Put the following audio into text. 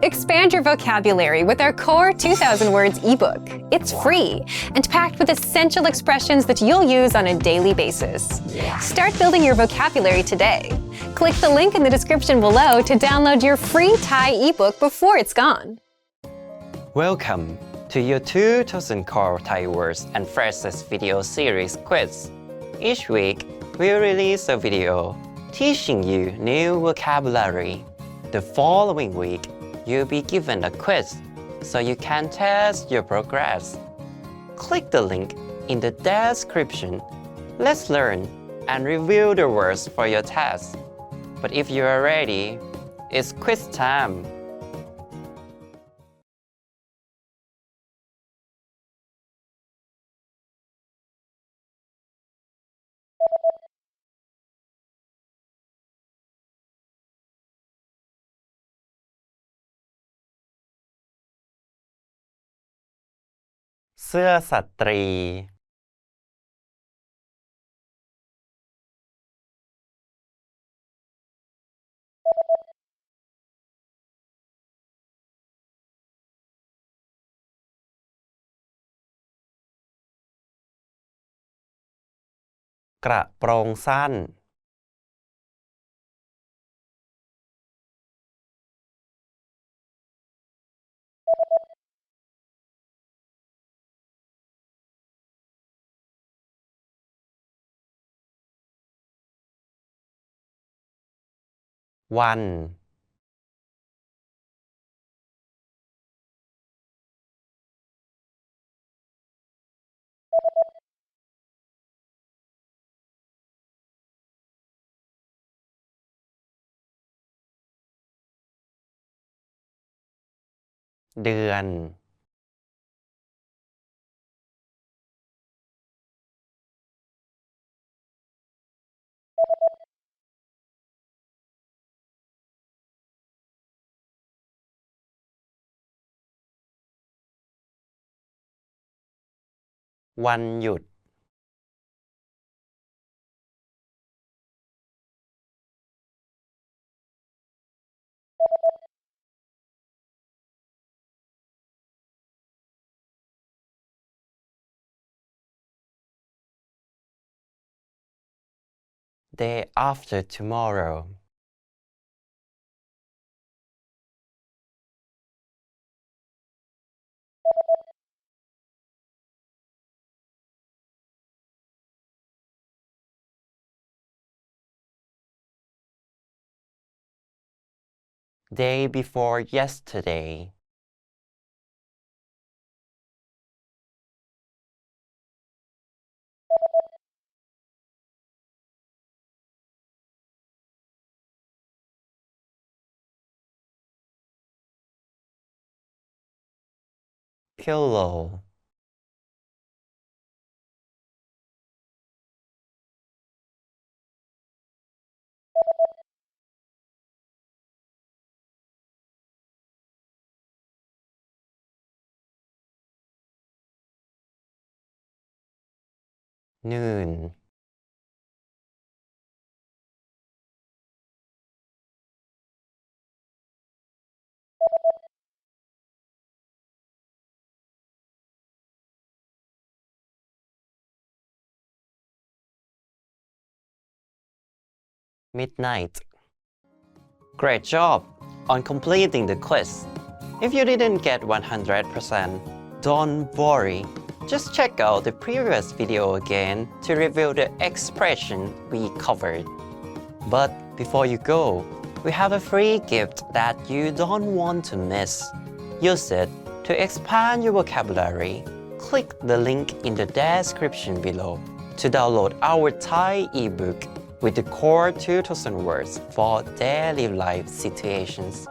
Expand your vocabulary with our Core 2000 Words ebook. It's free and packed with essential expressions that you'll use on a daily basis. Start building your vocabulary today. Click the link in the description below to download your free Thai ebook before it's gone. Welcome to your 2000 Core Thai Words and Phrases video series quiz. Each week, we'll release a video teaching you new vocabulary. The following week, you'll be given a quiz so you can test your progress. Click the link in the description. Let's learn and review the words for your test. But if you are ready, it's quiz time. Sữa สตรี กระโปรงสั้น วัน เดือน วันหยุด Day after tomorrow. Day before yesterday. Pillow. Noon. Midnight. Great job on completing the quiz. If you didn't get 100%, don't worry. Just check out the previous video again to review the expression we covered. But before you go, we have a free gift that you don't want to miss. Use it to expand your vocabulary. Click the link in the description below to download our Thai ebook with the Core 2000 Words for daily life situations.